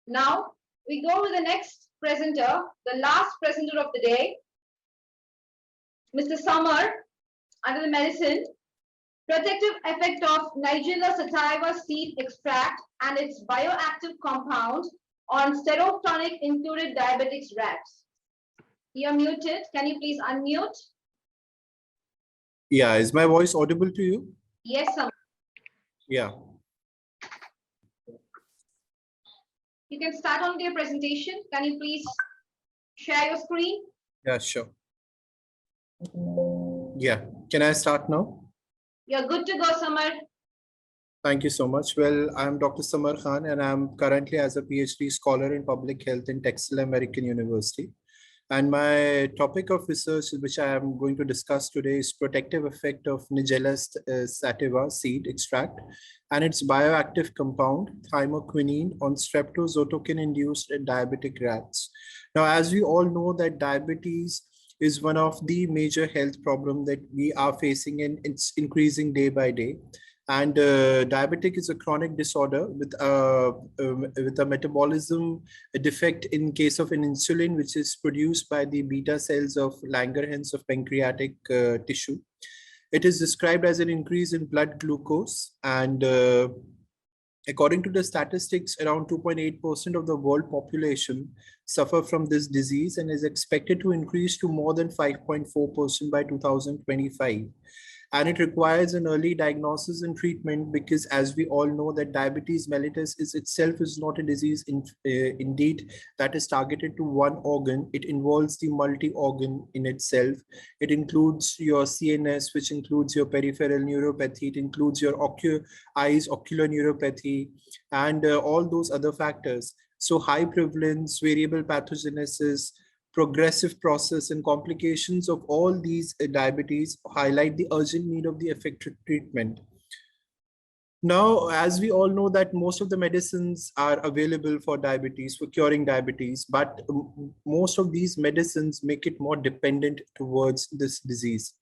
Now we go with the next presenter, the last presenter of the day, Mr. Samar, under the medicine, protective effect of Nigella Sativa seed extract and its bioactive compound on stereotonic included diabetics rats. You're muted. Can you please unmute? Yeah, is my voice audible to you? Yes, Samar. Yeah. You can start on your presentation. Can you please share your screen? Yeah, sure. Yeah, can I start now? You're good to go, Samar. Thank you so much. Well, I'm Dr. Samar Khan, and I'm currently as a PhD scholar in public health in Texila American University. And my topic of research, which I am going to discuss today, is protective effect of Nigella sativa seed extract and its bioactive compound, thymoquinine, on streptozotocin-induced diabetic rats. Now, as we all know that diabetes is one of the major health problems that we are facing, and it's increasing day by day. And diabetic is a chronic disorder with a metabolism defect in case of an insulin, which is produced by the beta cells of Langerhans of pancreatic tissue. It is described as an increase in blood glucose, and according to the statistics, around 2.8% of the world population suffer from this disease and is expected to increase to more than 5.4% by 2025. And it requires an early diagnosis and treatment because, as we all know, that diabetes mellitus itself is not a disease indeed that is targeted to one organ. It involves the multi-organ in itself. It includes your CNS, which includes your peripheral neuropathy. It includes your eyes, ocular neuropathy, and all those other factors. So high prevalence, variable pathogenesis, progressive process, and complications of all these diabetes highlight the urgent need of the effective treatment. Now, as we all know that most of the medicines are available for diabetes, for curing diabetes, but most of these medicines make it more dependent towards this disease.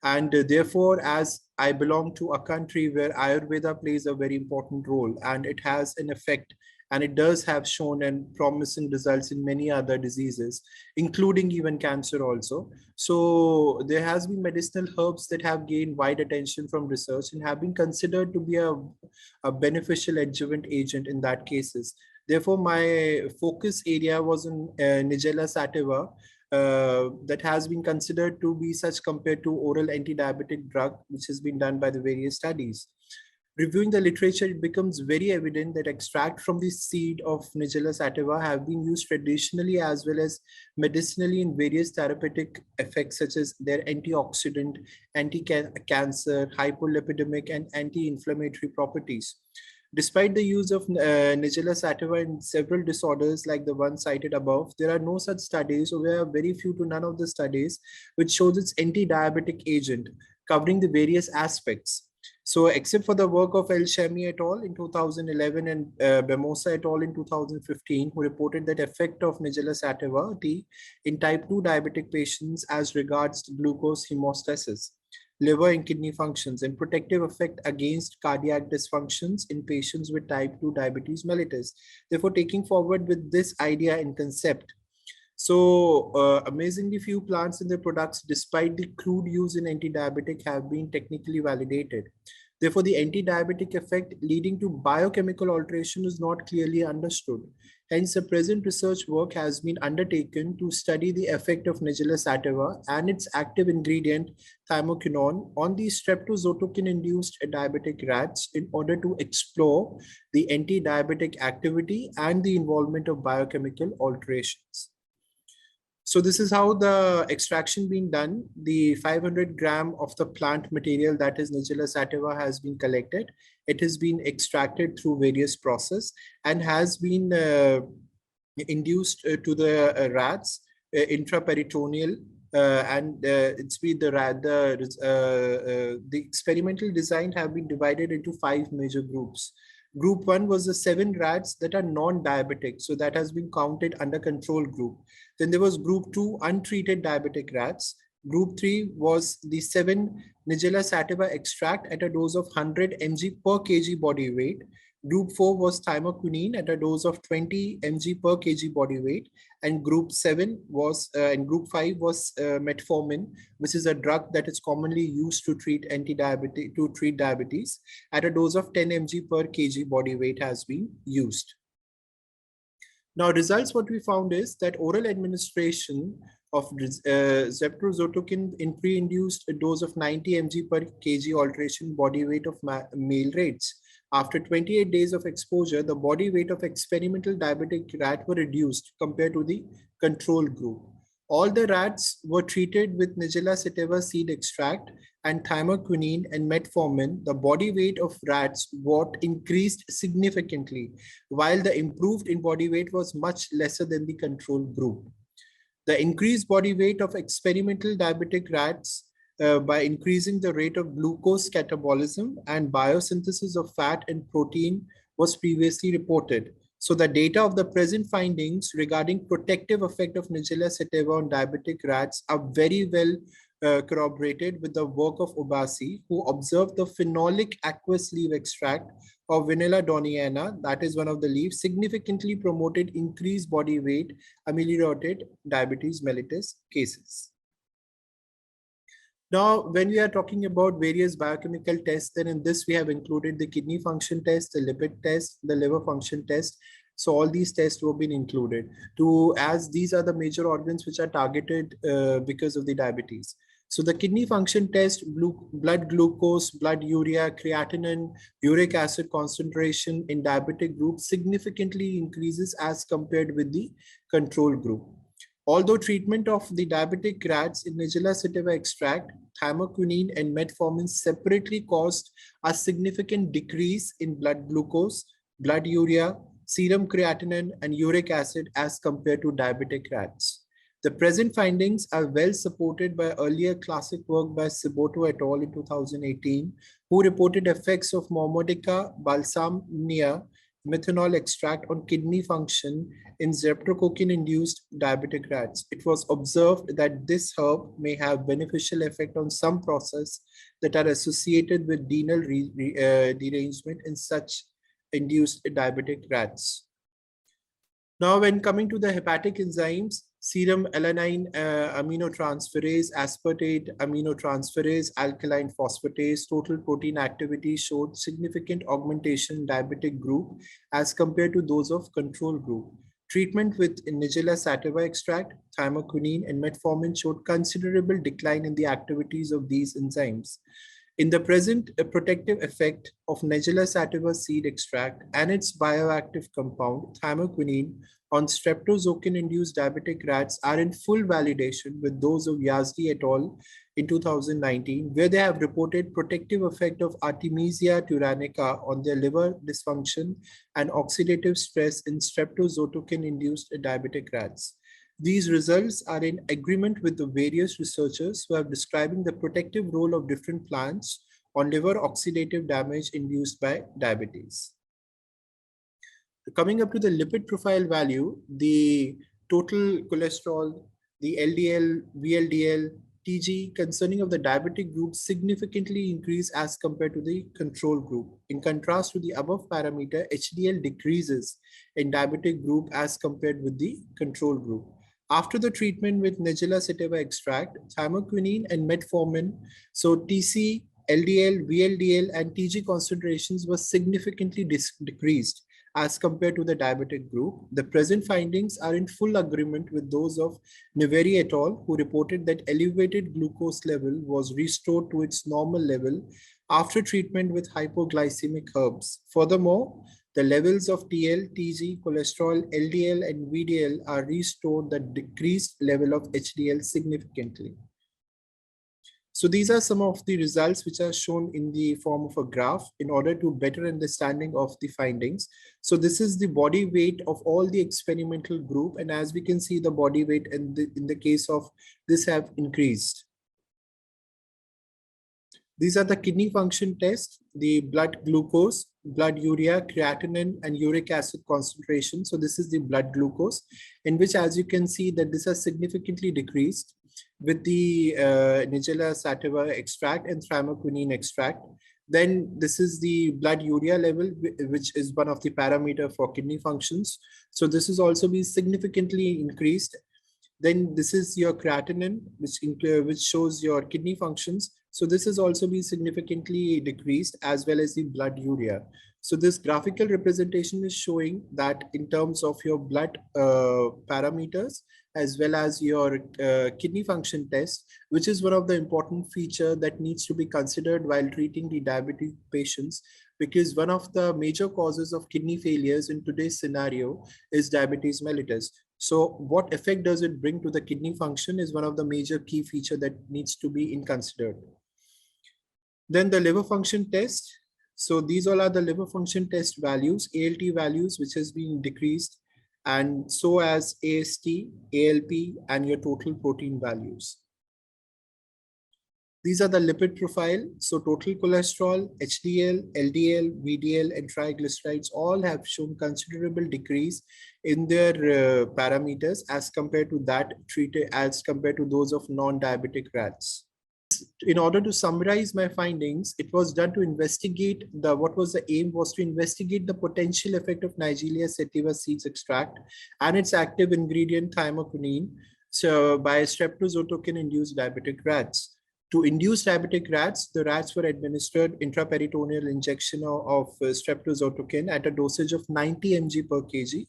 And therefore, as I belong to a country where Ayurveda plays a very important role, and it has an effect, and it does have shown and promising results in many other diseases, including even cancer also. So there has been medicinal herbs that have gained wide attention from research and have been considered to be a beneficial adjuvant agent in that cases. Therefore, my focus area was in Nigella sativa, that has been considered to be such compared to oral anti-diabetic drug, which has been done by the various studies. Reviewing the literature, it becomes very evident that extract from the seed of Nigella sativa have been used traditionally as well as medicinally in various therapeutic effects, such as their antioxidant, anti-cancer, hypolipidemic, and anti-inflammatory properties. Despite the use of Nigella sativa in several disorders like the one cited above, there are no such studies, or there are very few to none of the studies which shows its anti-diabetic agent covering the various aspects. So except for the work of El Shami et al. In 2011 and Bemosa et al. In 2015, who reported that effect of Nigella sativa tea in type 2 diabetic patients as regards to glucose hemostasis, liver and kidney functions, and protective effect against cardiac dysfunctions in patients with type 2 diabetes mellitus. Therefore, taking forward with this idea and concept, so amazingly few plants and their products, despite the crude use in anti-diabetic, have been technically validated. Therefore, the anti-diabetic effect leading to biochemical alteration is not clearly understood. Hence, the present research work has been undertaken to study the effect of Nigella sativa and its active ingredient, thymoquinone, on the streptozotocin-induced diabetic rats in order to explore the anti-diabetic activity and the involvement of biochemical alterations. So this is how the extraction being done. The 500 gram of the plant material, that is Nigella sativa, has been collected. It has been extracted through various process and has been induced to the rats intraperitoneal, and it's been the experimental design have been divided into 5 major groups. Group 1 was the 7 rats that are non-diabetic, so that has been counted under control group. Then there was group 2, untreated diabetic rats. Group 3 was the 7 Nigella sativa extract at a dose of 100 mg per kg body weight. Group 4 was thymoquinine at a dose of 20 mg per kg body weight, and group 7 was and group 5 was metformin, which is a drug that is commonly used to treat diabetes at a dose of 10 mg per kg body weight has been used. Now, results, what we found is that oral administration of zeptrozotokin in pre-induced a dose of 90 mg per kg alteration body weight of male rates. After 28 days of exposure, the body weight of experimental diabetic rat were reduced compared to the control group. All the rats were treated with Nigella Sativa seed extract and thymoquinine and metformin. The body weight of rats got increased significantly, while the improved in body weight was much lesser than the control group. The increased body weight of experimental diabetic rats by increasing the rate of glucose catabolism and biosynthesis of fat and protein was previously reported. So the data of the present findings regarding protective effect of Nigella Sativa on diabetic rats are very well corroborated with the work of Obasi, who observed the phenolic aqueous leaf extract of Vanilla doniana, that is one of the leaves, significantly promoted increased body weight, ameliorated diabetes mellitus cases. Now, when we are talking about various biochemical tests, then in this we have included the kidney function test, the lipid test, the liver function test. So all these tests have been included as these are the major organs which are targeted because of the diabetes. So the kidney function test, blood glucose, blood urea, creatinine, uric acid concentration in diabetic group significantly increases as compared with the control group. Although treatment of the diabetic rats in Nigella Sativa extract, thymoquinine and metformin separately caused a significant decrease in blood glucose, blood urea, serum creatinine, and uric acid as compared to diabetic rats. The present findings are well supported by earlier classic work by Siboto et al. In 2018, who reported effects of Mormodica balsamea methanol extract on kidney function in streptococcus-induced diabetic rats. It was observed that this herb may have beneficial effect on some process that are associated with renal derangement in such induced diabetic rats. Now, when coming to the hepatic enzymes, serum alanine aminotransferase, aspartate aminotransferase, alkaline phosphatase, total protein activity showed significant augmentation in diabetic group as compared to those of control group. Treatment with Nigella Sativa extract, thymoquinine, and metformin showed considerable decline in the activities of these enzymes. In the present, a protective effect of Nigella Sativa seed extract and its bioactive compound, thymoquinine, on streptozokin-induced diabetic rats are in full validation with those of Yazdi et al. In 2019, where they have reported protective effect of Artemisia tyrannica on their liver dysfunction and oxidative stress in streptozotokin-induced diabetic rats. These results are in agreement with the various researchers who are describing the protective role of different plants on liver oxidative damage induced by diabetes. Coming up to the lipid profile value, the total cholesterol, the LDL, VLDL, TG concerning of the diabetic group significantly increase as compared to the control group. In contrast to the above parameter, HDL decreases in diabetic group as compared with the control group. After the treatment with Nigella Sativa extract, thymoquinine and metformin, so TC, LDL, VLDL, and TG concentrations were significantly decreased as compared to the diabetic group. The present findings are in full agreement with those of Neveri et al., who reported that elevated glucose level was restored to its normal level after treatment with hypoglycemic herbs. Furthermore, the levels of TL, TG, cholesterol, LDL, and VDL are restored the decreased level of HDL significantly. So these are some of the results which are shown in the form of a graph in order to better understanding of the findings. So this is the body weight of all the experimental group. And as we can see, the body weight in the case of this have increased. These are the kidney function tests, the blood glucose, blood urea, creatinine, and uric acid concentration. So this is the blood glucose, in which, as you can see, that this has significantly decreased with the Nigella Sativa extract and thymoquinine extract. Then this is the blood urea level, which is one of the parameter for kidney functions. So this is also be significantly increased. Then this is your creatinine, which shows your kidney functions. So this is also be significantly decreased, as well as the blood urea. So this graphical representation is showing that in terms of your blood parameters, as well as your kidney function test, which is one of the important feature that needs to be considered while treating the diabetic patients, because one of the major causes of kidney failures in today's scenario is diabetes mellitus. So what effect does it bring to the kidney function is one of the major key feature that needs to be considered. Then the liver function test. So these all are the liver function test values, ALT values, which has been decreased, and so as AST, ALP, and your total protein values. These are the lipid profile. So total cholesterol, HDL, LDL, VDL, and triglycerides all have shown considerable decrease in their parameters as compared to those of non-diabetic rats. In order to summarize my findings, it was done to investigate what was the aim was to investigate the potential effect of Nigella Sativa seeds extract and its active ingredient thymoquinine by streptozotocin induced diabetic rats. To induce diabetic rats, the rats were administered intraperitoneal injection of streptozotocin at a dosage of 90 mg per kg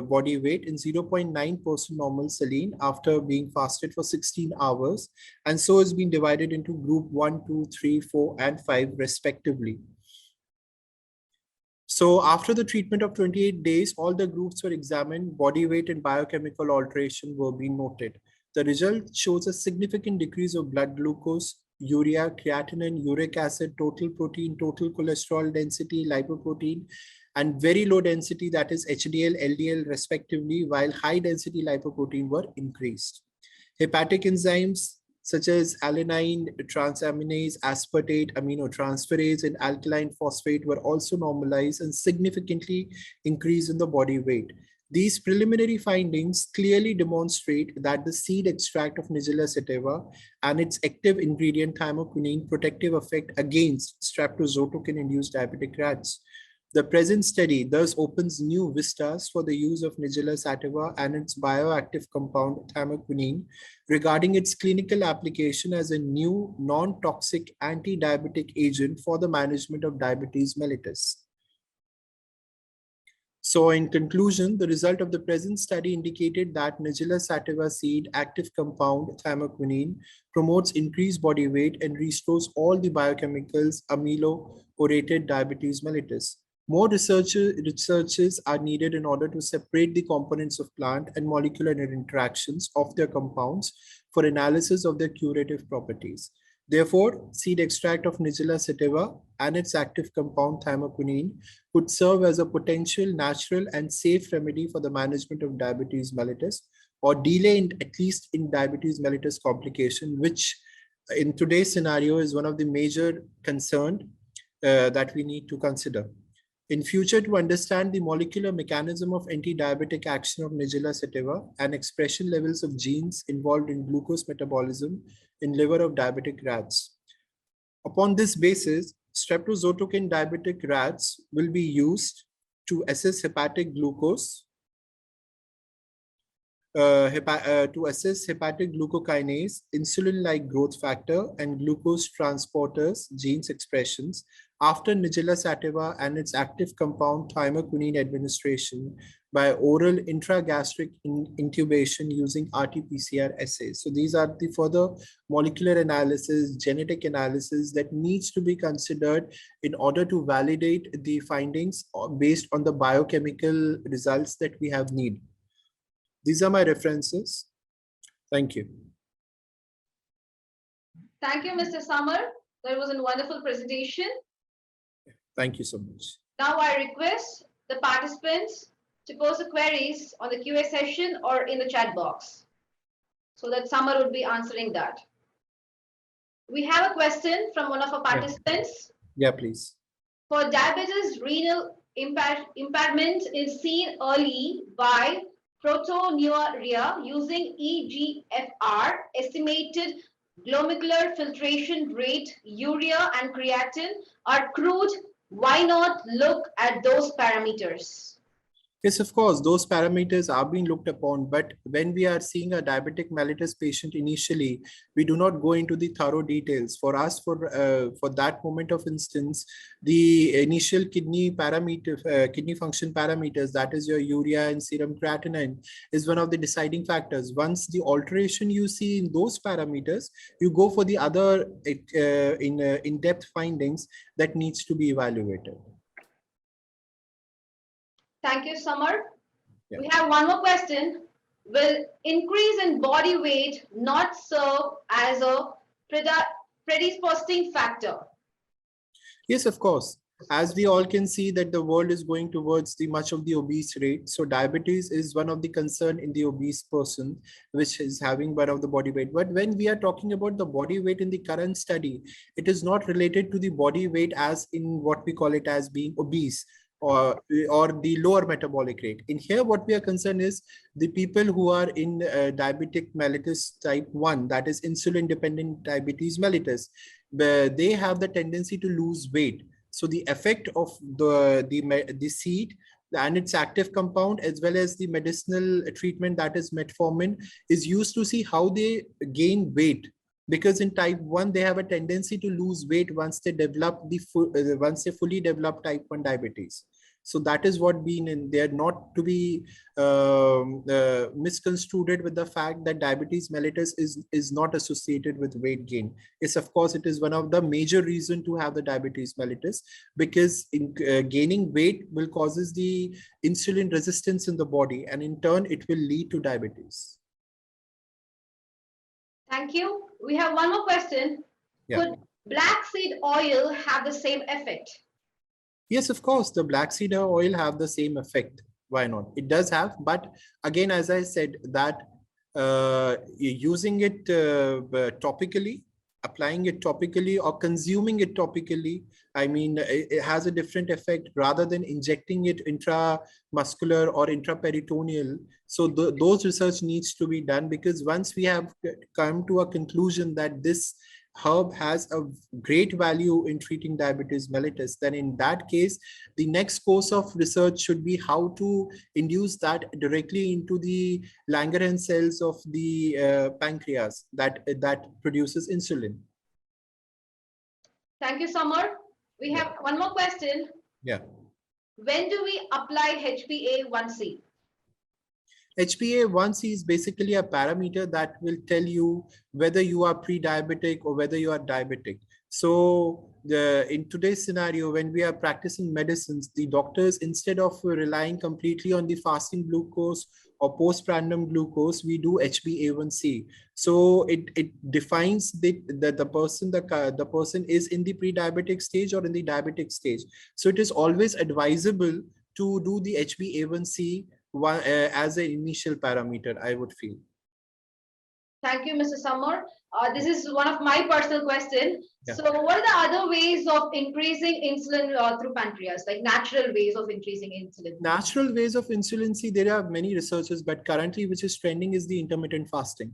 body weight in 0.9% normal saline after being fasted for 16 hours, and so has been divided into group 1, 2, 3, 4, and 5 respectively. So after the treatment of 28 days, all the groups were examined, body weight and biochemical alteration were being noted. The result shows a significant decrease of blood glucose, urea, creatinine, uric acid, total protein, total cholesterol density, lipoprotein, and very low density, that is HDL, LDL respectively, while high density lipoprotein were increased. Hepatic enzymes such as alanine transaminase, aspartate, aminotransferase, and alkaline phosphate were also normalized and significantly increased in the body weight. These preliminary findings clearly demonstrate that the seed extract of Nigella sativa and its active ingredient thymoquinine protective effect against streptozotocin-induced diabetic rats. The present study thus opens new vistas for the use of Nigella sativa and its bioactive compound thymoquinine regarding its clinical application as a new non-toxic anti-diabetic agent for the management of diabetes mellitus. So in conclusion, the result of the present study indicated that Nigella sativa seed active compound thymoquinine promotes increased body weight and restores all the biochemicals ameliorated diabetes mellitus. More researches are needed in order to separate the components of plant and molecular interactions of their compounds for analysis of their curative properties. Therefore, seed extract of Nigella sativa and its active compound thymoquinine could serve as a potential natural and safe remedy for the management of diabetes mellitus, or delay at least in diabetes mellitus complication, which in today's scenario is one of the major concerns that we need to consider. In future, to understand the molecular mechanism of anti-diabetic action of Nigella sativa and expression levels of genes involved in glucose metabolism in liver of diabetic rats. Upon this basis, streptozotocin diabetic rats will be used to assess hepatic glucose, to assess hepatic glucokinase, insulin-like growth factor, and glucose transporters genes expressions after Nigella sativa and its active compound thymoquinine administration by oral intragastric intubation using RT-PCR assays. So these are the further molecular analysis, genetic analysis that needs to be considered in order to validate the findings based on the biochemical results that we have need. These are my references. Thank you. Thank you, Mr. Samar. That was a wonderful presentation. Thank you so much. Now I request the participants to post the queries on the QA session or in the chat box so that Samar would be answering that. We have a question from one of our participants. Yeah, please. For diabetes, renal impairment is seen early by proteinuria using EGFR estimated glomerular filtration rate, urea and creatinine are crude. Why not look at those parameters? Yes, of course, those parameters are being looked upon, but when we are seeing a diabetic mellitus patient initially, we do not go into the thorough details. For us, for that moment of instance, the initial kidney parameter, kidney function parameters, that is your urea and serum creatinine, is one of the deciding factors. Once the alteration you see in those parameters, you go for the other in-depth findings that needs to be evaluated. Thank you, Samar. Yeah. We have one more question. Will increase in body weight not serve as a predisposing factor? Yes, of course. As we all can see that the world is going towards the much of the obese rate. So diabetes is one of the concern in the obese person, which is having one of the body weight. But when we are talking about the body weight in the current study, it is not related to the body weight as in what we call it as being obese or the lower metabolic rate. In here, what we are concerned is the people who are in diabetic mellitus type 1, that is insulin dependent diabetes mellitus, they have the tendency to lose weight. So the effect of the seed and its active compound, as well as the medicinal treatment, that is metformin, is used to see how they gain weight. Because in type 1, they have a tendency to lose weight once they develop once they fully develop type 1 diabetes. So that is what being in there, not to be misconstrued with the fact that diabetes mellitus is not associated with weight gain. Yes, of course, it is one of the major reason to have the diabetes mellitus, because in gaining weight will causes the insulin resistance in the body, and in turn it will lead to diabetes. Thank you. We have one more question. Yeah. Could black seed oil have the same effect? Yes, of course, the black seed oil have the same effect. Why not? It does have, but again, as I said, that using it topically, applying it topically or consuming it topically, I mean, it has a different effect rather than injecting it intramuscular or intraperitoneal. So those research needs to be done, because once we have come to a conclusion that this herb has a great value in treating diabetes mellitus, then in that case, the next course of research should be how to induce that directly into the Langerhans cells of the pancreas that produces insulin. Thank you, Samar. We have one more question. Yeah. When do we apply HbA1c? HbA1c is basically a parameter that will tell you whether you are pre-diabetic or whether you are diabetic. So in today's scenario, when we are practicing medicines, the doctors, instead of relying completely on the fasting glucose or postprandial glucose, we do HbA1c. So it defines that the person is in the pre-diabetic stage or in the diabetic stage. So it is always advisable to do the HbA1c as an initial parameter, I would feel. Thank you, Mr. Samar. This is one of my personal questions. Yeah. So what are the other ways of increasing insulin through pancreas, like natural ways of increasing insulin? Natural ways of insulin, see, there are many researches, but currently which is trending is the intermittent fasting.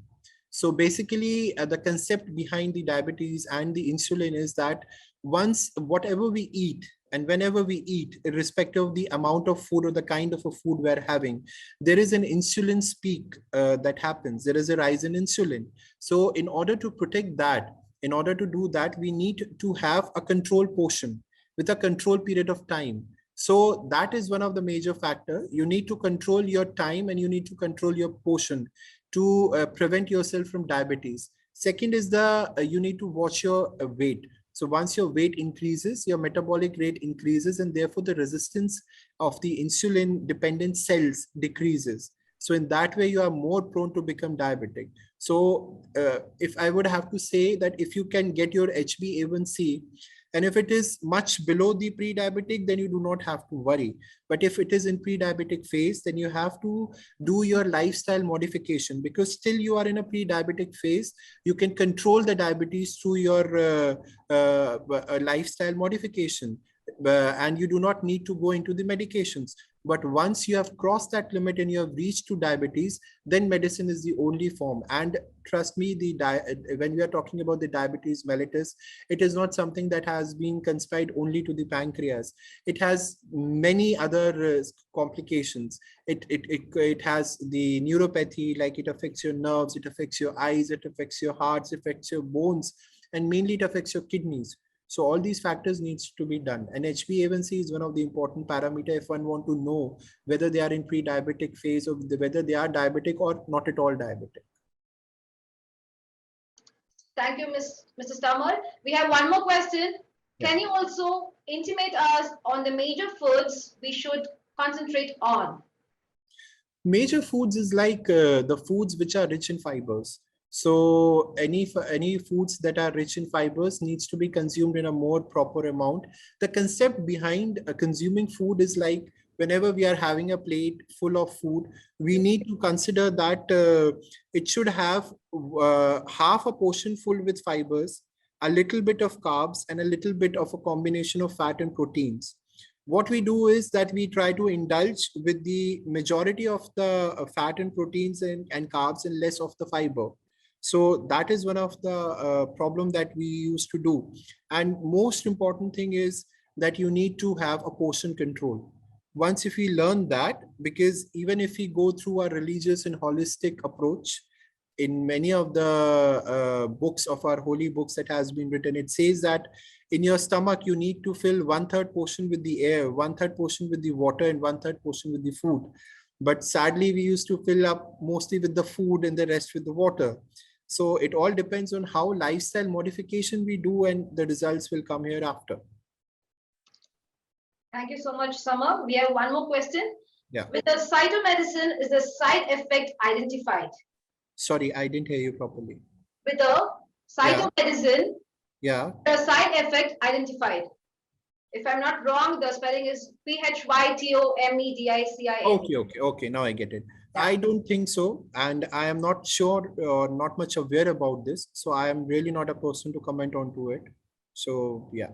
So basically the concept behind the diabetes and the insulin is that once whatever we eat, and whenever we eat, irrespective of the amount of food or the kind of a food we're having, there is an insulin peak that happens. There is a rise in insulin. So in order to protect that, in order to do that, we need to have a controlled portion with a controlled period of time. So that is one of the major factors. You need to control your time and you need to control your portion to prevent yourself from diabetes. Second is you need to watch your weight. So once your weight increases, your metabolic rate increases, and therefore the resistance of the insulin dependent cells decreases. So in that way, you are more prone to become diabetic. So if I would have to say that if you can get your HbA1c, and if it is much below the pre-diabetic, then you do not have to worry. But if it is in pre-diabetic phase, then you have to do your lifestyle modification, because still you are in a pre-diabetic phase. You can control the diabetes through your lifestyle modification. And you do not need to go into the medications. But once you have crossed that limit and you have reached to diabetes, then medicine is the only form. And trust me, when we are talking about the diabetes mellitus, it is not something that has been confined only to the pancreas. It has many other complications. It has the neuropathy, like it affects your nerves, it affects your eyes, it affects your hearts, it affects your bones, and mainly it affects your kidneys. So all these factors needs to be done. And HbA1c is one of the important parameter if one want to know whether they are in pre-diabetic phase or whether they are diabetic or not at all diabetic. Thank you, Mr. Stammer. We have one more question. Can you also intimate us on the major foods we should concentrate on? Major foods is like the foods which are rich in fibers. So any foods that are rich in fibers needs to be consumed in a more proper amount. The concept behind consuming food is like whenever we are having a plate full of food, we need to consider that it should have half a portion full with fibers, a little bit of carbs, and a little bit of a combination of fat and proteins. What we do is that we try to indulge with the majority of the fat and proteins and carbs and less of the fiber. So that is one of the problem that we used to do. And most important thing is that you need to have a portion control. Once if we learn that, because even if we go through a religious and holistic approach, in many of the books of our holy books that has been written, it says that in your stomach, you need to fill 1/3 portion with the air, 1/3 portion with the water, and 1/3 portion with the food. But sadly, we used to fill up mostly with the food and the rest with the water. So it all depends on how lifestyle modification we do, and the results will come hereafter. Thank you so much, Samar. We have one more question. Yeah. With the cytomedicine, is the side effect identified? Sorry, I didn't hear you properly. With the cytomedicine, the side effect identified. If I'm not wrong, the spelling is PHYTOMEDICIN. Okay. Now I get it. I don't think so. And I am not sure or not much aware about this. So I am really not a person to comment onto it. So, yeah.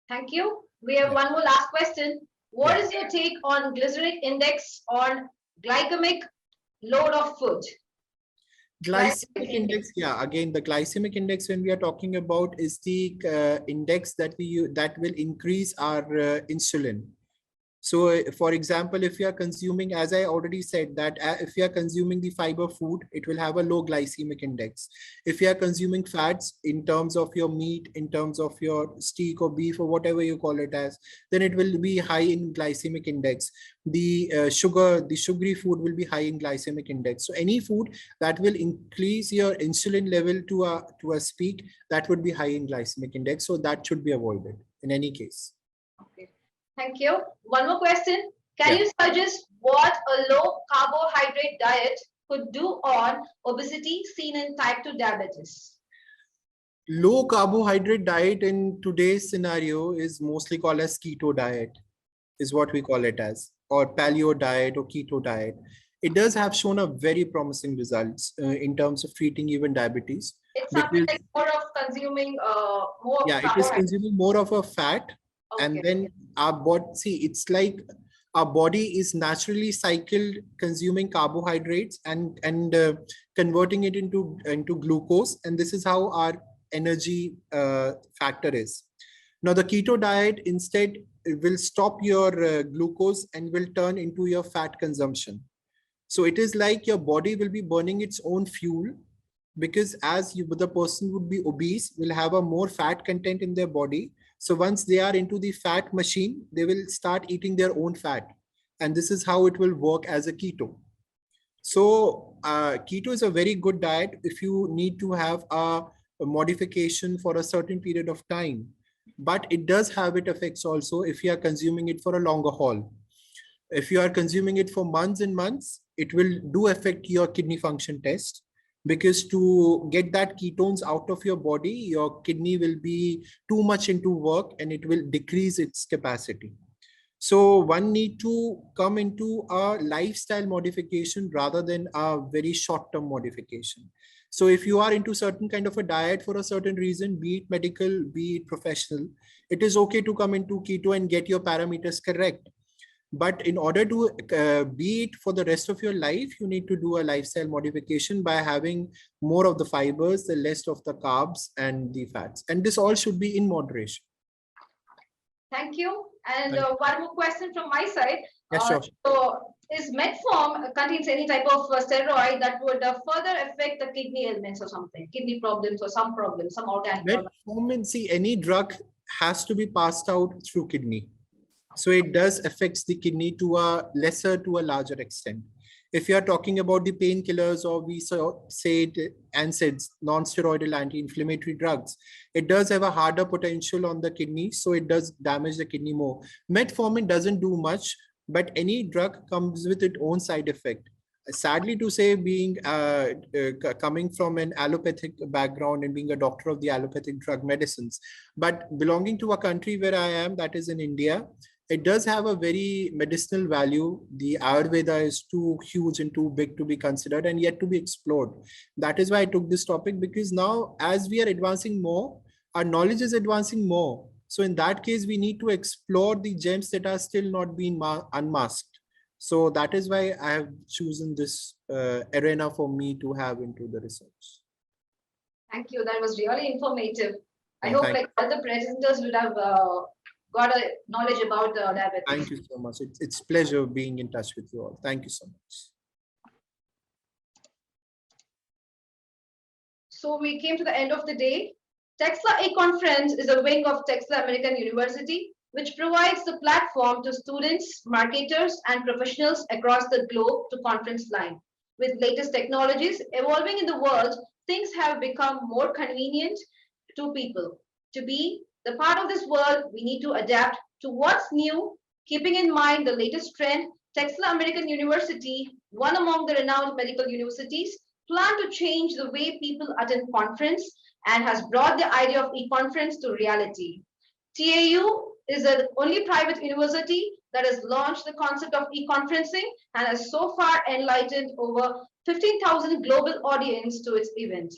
Thank you. We have one more last question. What is your take on glycemic index on glycemic load of food? Glycemic index, again, the glycemic index when we are talking about is the index that will increase our insulin. So for example, if you are consuming, as I already said, that if you are consuming the fiber food, it will have a low glycemic index. If you are consuming fats in terms of your meat, in terms of your steak or beef or whatever you call it as, then it will be high in glycemic index. The sugary food will be high in glycemic index. So any food that will increase your insulin level to a peak, that would be high in glycemic index. So that should be avoided in any case. Okay. Thank you. One more question. Can you suggest what a low carbohydrate diet could do on obesity seen in type 2 diabetes? Low carbohydrate diet in today's scenario is mostly called as keto diet, is what we call it as, or paleo diet or keto diet. It does have shown a very promising results in terms of treating even diabetes. It's something like more of consuming more. Yeah, it is consuming more of a fat. Okay. And then our body, it's like our body is naturally cycled consuming carbohydrates and converting it into glucose. And this is how our energy factor is. Now, the keto diet instead will stop your glucose and will turn into your fat consumption. So it is like your body will be burning its own fuel, because as the person would be obese, will have a more fat content in their body. So once they are into the fat machine, they will start eating their own fat. And this is how it will work as a keto. So keto is a very good diet if you need to have a modification for a certain period of time. But it does have its effects also if you are consuming it for a longer haul. If you are consuming it for months and months, it will do affect your kidney function test. Because to get that ketones out of your body, your kidney will be too much into work and it will decrease its capacity. So one need to come into a lifestyle modification rather than a very short-term modification. So if you are into certain kind of a diet for a certain reason, be it medical, be it professional, it is okay to come into keto and get your parameters correct. But in order to be it for the rest of your life, you need to do a lifestyle modification by having more of the fibers, the less of the carbs and the fats. And this all should be in moderation. Thank you. And one more question from my side. Yeah, sure. So, is metform contains any type of steroid that would further affect the kidney ailments or something, kidney problems or some problems, some autoimmune? Metformin, see, any drug has to be passed out through kidney. So it does affects the kidney to a larger extent. If you are talking about the painkillers or we say NSAIDs, non-steroidal anti-inflammatory drugs, it does have a harder potential on the kidney, so it does damage the kidney more. Metformin doesn't do much, but any drug comes with its own side effect. Sadly to say, being coming from an allopathic background and being a doctor of the allopathic drug medicines, but belonging to a country where I am, that is in India, it does have a very medicinal value. The Ayurveda is too huge and too big to be considered and yet to be explored. That is why I took this topic, because now as we are advancing more, our knowledge is advancing more. So in that case, we need to explore the gems that are still not being unmasked. So that is why I have chosen this arena for me to have into the research. Thank you. That was really informative. I hope like all the presenters would have got a knowledge about diabetes. Thank you so much. It's a pleasure being in touch with you all. Thank you so much. So we came to the end of the day. Texila Conference is a wing of Texila American University, which provides the platform to students, marketers, and professionals across the globe to conference line. With latest technologies evolving in the world, things have become more convenient to people. To be the part of this world, we need to adapt to what's new, keeping in mind the latest trend. Texila American University, one among the renowned medical universities, plan to change the way people attend conference and has brought the idea of e-conference to reality. TAU is the only private university that has launched the concept of e-conferencing and has so far enlightened over 15,000 global audience to its event.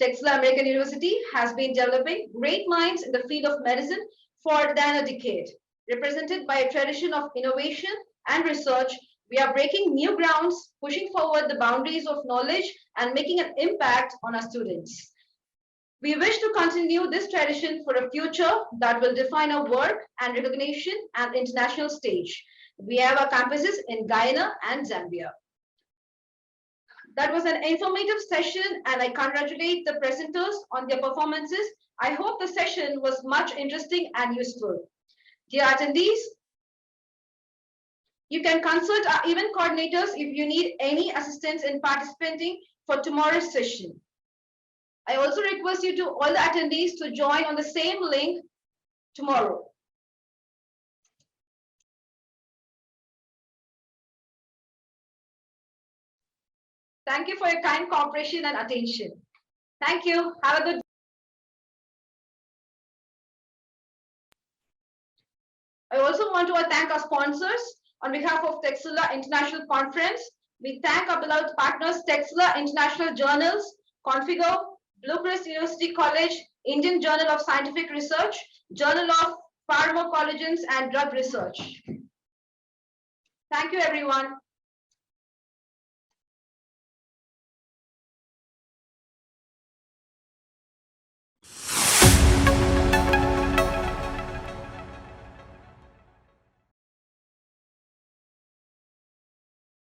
Texila American University has been developing great minds in the field of medicine for more than a decade. Represented by a tradition of innovation and research, we are breaking new grounds, pushing forward the boundaries of knowledge and making an impact on our students. We wish to continue this tradition for a future that will define our work and recognition at international stage. We have our campuses in Guyana and Zambia. That was an informative session and I congratulate the presenters on their performances. I hope the session was much interesting and useful. Dear attendees, you can consult our event coordinators if you need any assistance in participating for tomorrow's session. I also request you to all the attendees to join on the same link tomorrow. Thank you for your kind cooperation and attention. Thank you. Have a good day. I also want to thank our sponsors on behalf of Texila International Conference. We thank our beloved partners, Texila International Journals, Configo, Bluecrest University College, Indian Journal of Scientific Research, Journal of Pharmacology and Drug Research. Thank you, everyone.